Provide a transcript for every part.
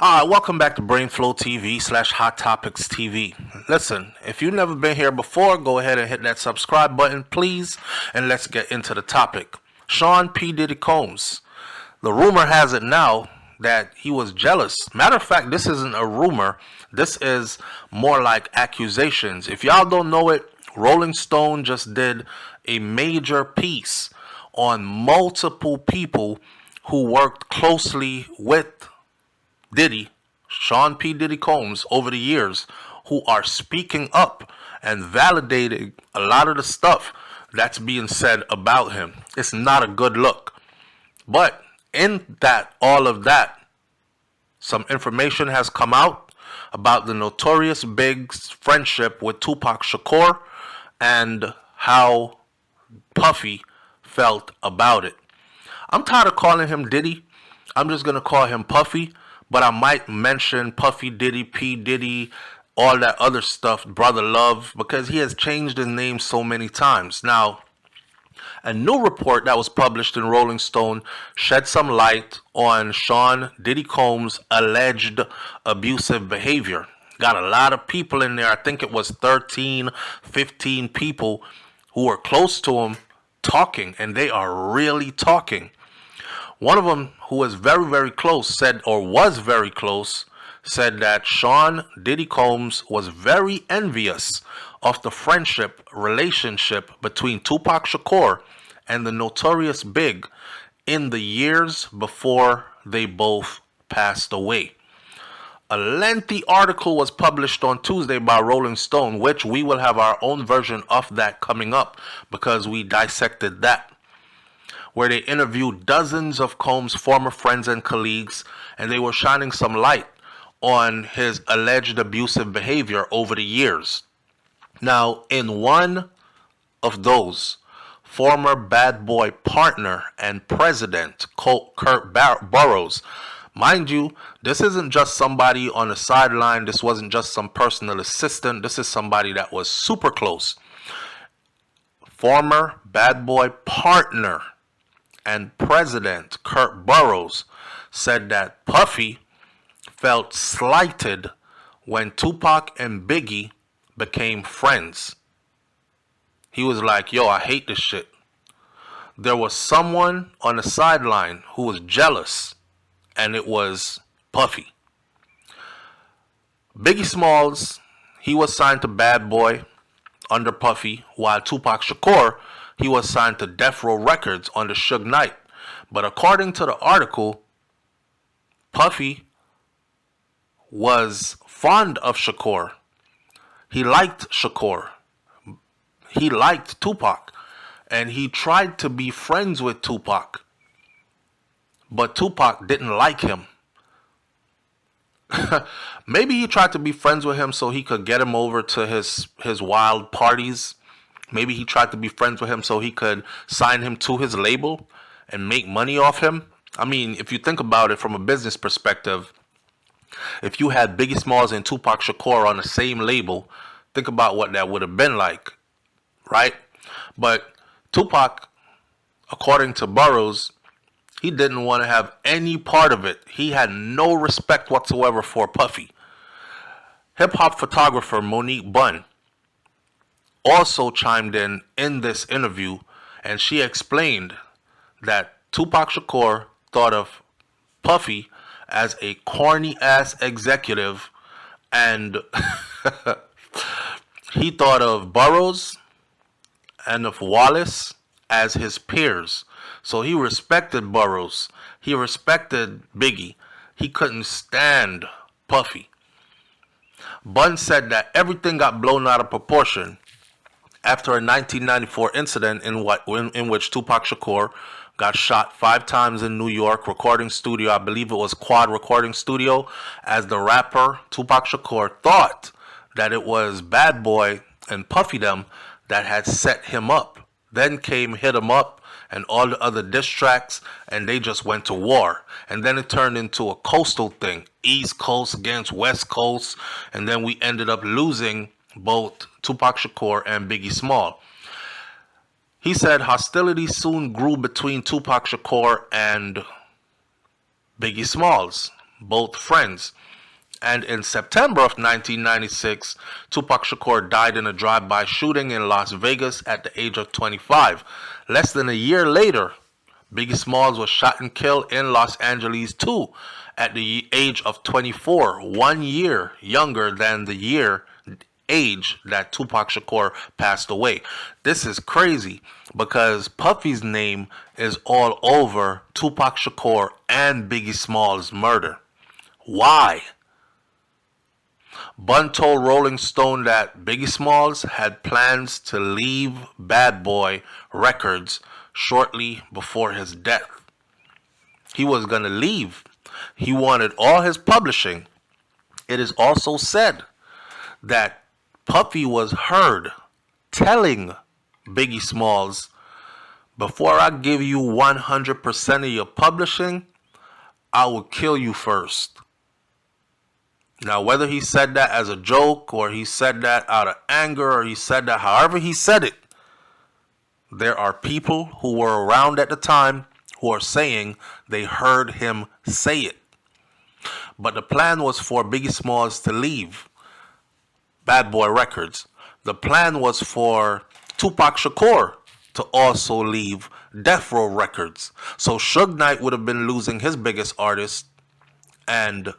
Welcome back to BrainFLoTv / Hot Topics TV. Listen, if you've never been here before, go ahead and hit that subscribe button, please, and let's get into the topic. Sean P. Diddy Combs. The rumor has it now that he was jealous. Matter of fact, this isn't a rumor. This is more like accusations. If y'all don't know it, Rolling Stone just did a major piece on multiple people who worked closely with Diddy, Sean P. Diddy Combs, over the years, who are speaking up and validating a lot of the stuff that's being said about him. It's not a good look. But in that, all of that, some information has come out about the notorious Bigg's friendship with Tupac Shakur and how Puffy felt about it. I'm tired of calling him Diddy. I'm just going to call him Puffy. But I might mention Puffy Diddy, P Diddy, all that other stuff, Brother Love, because he has changed his name so many times. Now, a new report that was published in Rolling Stone shed some light on Sean Diddy Combs' alleged abusive behavior. Got a lot of people in there. I think it was 13, 15 people who were close to him talking, and they are really talking. One of them, who was very, very close, said that Sean Diddy Combs was very envious of the relationship between Tupac Shakur and the notorious Bigg in the years before they both passed away. A lengthy article was published on Tuesday by Rolling Stone, which we will have our own version of that coming up because we dissected that, where they interviewed dozens of Combs' former friends and colleagues, and they were shining some light on his alleged abusive behavior over the years. Now, in one of those, former Bad Boy partner and president Kurt Burrows, mind you, this isn't just somebody on the sideline, this wasn't just some personal assistant, this is somebody that was super close. Former Bad Boy partner and President Kurt Burrows said that Puffy felt slighted when Tupac and Biggie became friends. He was like, yo, I hate this shit. There was someone on the sideline who was jealous, and it was Puffy. Biggie Smalls, he was signed to Bad Boy under Puffy, while Tupac Shakur, he was signed to Death Row Records under Suge Knight. But according to the article, Puffy was fond of Shakur. He liked Shakur. He liked Tupac. And he tried to be friends with Tupac. But Tupac didn't like him. Maybe he tried to be friends with him so he could get him over to his wild parties. Maybe he tried to be friends with him so he could sign him to his label and make money off him. I mean, if you think about it from a business perspective, if you had Biggie Smalls and Tupac Shakur on the same label, think about what that would have been like, right? But Tupac, according to Burrows, he didn't want to have any part of it. He had no respect whatsoever for Puffy. Hip-hop photographer Monique Bunn also chimed in this interview, and she explained that Tupac Shakur thought of Puffy as a corny-ass executive, and he thought of Burrows and of Wallace as his peers. So he respected Burrows. He respected Biggie. He couldn't stand Puffy. Bunn said that everything got blown out of proportion after a 1994 incident in which Tupac Shakur got shot 5 times in New York recording studio. I believe it was Quad Recording Studio, as the rapper Tupac Shakur thought that it was Bad Boy and Puffy them that had set him up. Then came Hit 'Em Up and all the other diss tracks, and they just went to war. And then it turned into a coastal thing, East Coast against West Coast, and then we ended up losing both Tupac Shakur and Biggie Small. He said hostility soon grew between Tupac Shakur and Biggie Smalls. both friends. And in September of 1996, Tupac Shakur died in a drive-by shooting in Las Vegas at the age of 25. Less than a year later, Biggie Smalls was shot and killed in Los Angeles too, at the age of 24, 1 year younger than the age that Tupac Shakur passed away. This is crazy because Puffy's name is all over Tupac Shakur and Biggie Smalls' murder. Why? Bun told Rolling Stone that Biggie Smalls had plans to leave Bad Boy Records shortly before his death. He was going to leave. He wanted all his publishing. It is also said that Puffy was heard telling Biggie Smalls, before I give you 100% of your publishing, I will kill you first. Now, whether he said that as a joke or he said that out of anger or he said that however he said it, there are people who were around at the time who are saying they heard him say it. But the plan was for Biggie Smalls to leave Bad Boy Records. The plan was for Tupac Shakur to also leave Death Row Records. So Suge Knight would have been losing his biggest artist, and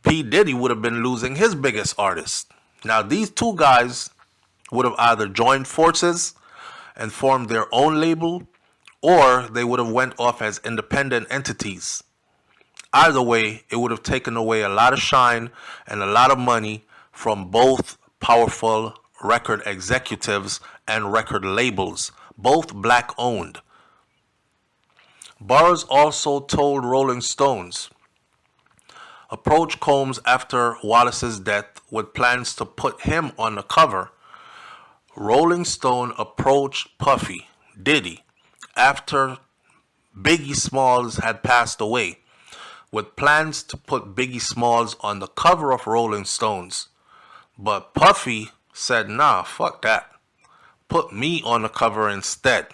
P. Diddy would have been losing his biggest artist. Now, these two guys would have either joined forces and formed their own label, or they would have went off as independent entities. Either way, it would have taken away a lot of shine and a lot of money from both powerful record executives and record labels, both black owned. Burroughs also told Rolling Stones, approached Combs after Wallace's death with plans to put him on the cover. Rolling Stone approached Puffy, Diddy, after Biggie Smalls had passed away, with plans to put Biggie Smalls on the cover of Rolling Stones. But Puffy said, nah, fuck that. Put me on the cover instead.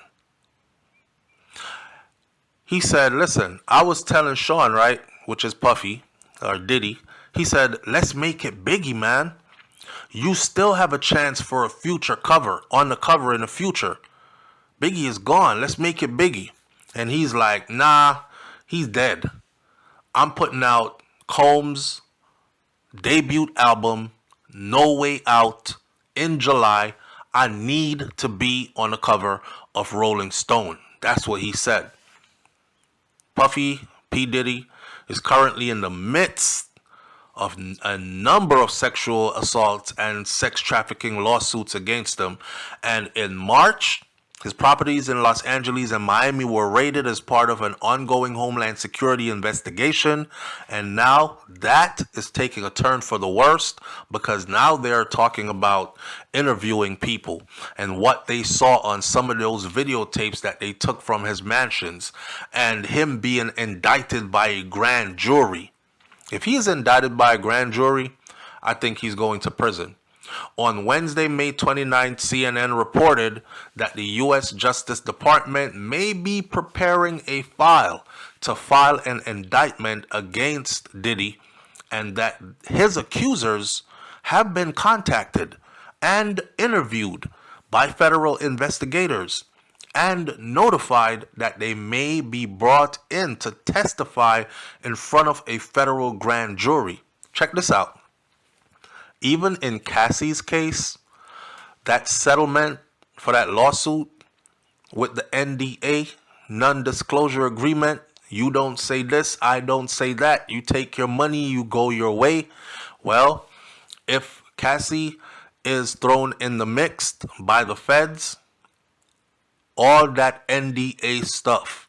He said, listen, I was telling Sean, right, which is Puffy, or Diddy, he said, let's make it Biggie, man. You still have a chance for a future cover, on the cover in the future. Biggie is gone, let's make it Biggie. And he's like, nah, he's dead. I'm putting out Combs' debut album, No Way Out, in July. I need to be on the cover of Rolling Stone. That's what he said. Puffy, P. Diddy, is currently in the midst of a number of sexual assaults and sex trafficking lawsuits against him. And in March, his properties in Los Angeles and Miami were raided as part of an ongoing Homeland Security investigation. And now that is taking a turn for the worst, because now they're talking about interviewing people and what they saw on some of those videotapes that they took from his mansions, and him being indicted by a grand jury. If he is indicted by a grand jury, I think he's going to prison. On Wednesday, May 29th, CNN reported that the U.S. Justice Department may be preparing a file to file an indictment against Diddy, and that his accusers have been contacted and interviewed by federal investigators and notified that they may be brought in to testify in front of a federal grand jury. Check this out. Even in Cassie's case, that settlement for that lawsuit with the NDA, non-disclosure agreement, you don't say this, I don't say that, you take your money, you go your way. Well, if Cassie is thrown in the mix by the feds, all that NDA stuff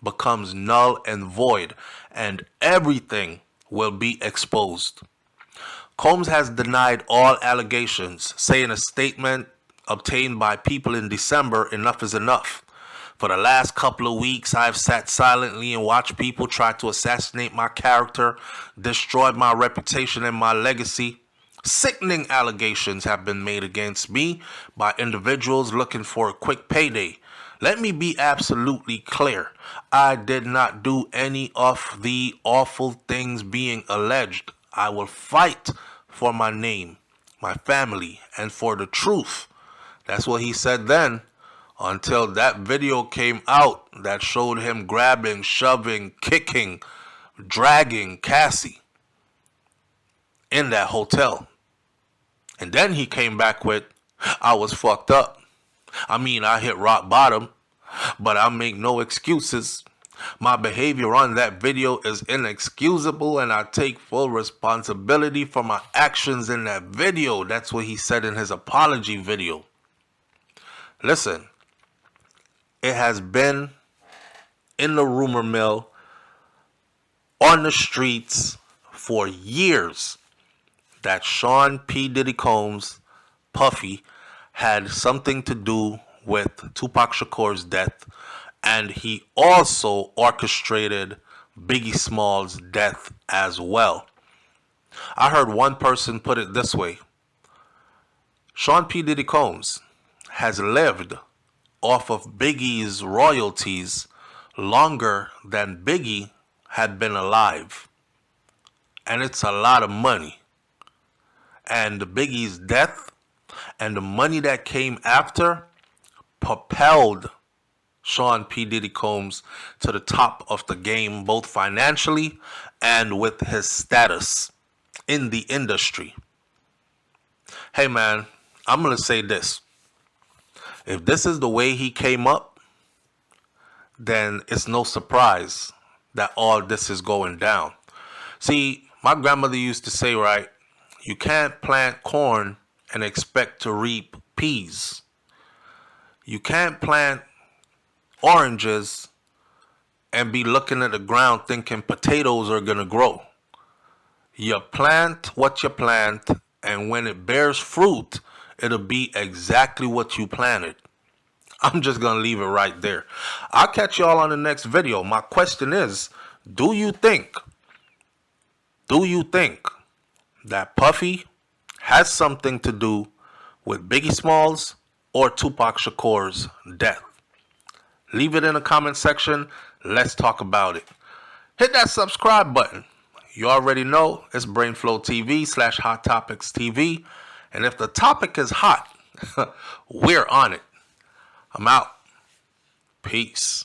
becomes null and void, and everything will be exposed. Combs has denied all allegations, saying in a statement obtained by People in December, enough is enough. For the last couple of weeks, I've sat silently and watched people try to assassinate my character, destroy my reputation and my legacy. Sickening allegations have been made against me by individuals looking for a quick payday. Let me be absolutely clear. I did not do any of the awful things being alleged. I will fight for my name, my family, and for the truth. That's what he said then. Until that video came out that showed him grabbing, shoving, kicking, dragging Cassie in that hotel. And then he came back with, I was fucked up. I mean, I hit rock bottom, but I make no excuses. My behavior on that video is inexcusable and I take full responsibility for my actions in that video. That's what he said in his apology video. Listen, it has been in the rumor mill, on the streets for years that Sean P. Diddy Combs, Puffy, had something to do with Tupac Shakur's death, and he also orchestrated Biggie Small's death as well. I heard one person put it this way: Sean P. Diddy Combs has lived off of Biggie's royalties longer than Biggie had been alive. And it's a lot of money. And Biggie's death and the money that came after propelled Sean P. Diddy Combs to the top of the game, both financially and with his status in the industry. Hey man, I'm going to say this. If this is the way he came up, then it's no surprise that all this is going down. See, my grandmother used to say, right, you can't plant corn and expect to reap peas. You can't plant oranges and be looking at the ground thinking potatoes are going to grow. You plant what you plant, and when it bears fruit, it'll be exactly what you planted. I'm just going to leave it right there. I'll catch y'all on the next video. My question is, do you think that Puffy has something to do with Biggie Smalls or Tupac Shakur's death? Leave it in the comment section. Let's talk about it. Hit that subscribe button. You already know it's BrainFLoTv / Hot Topics TV. And if the topic is hot, we're on it. I'm out. Peace.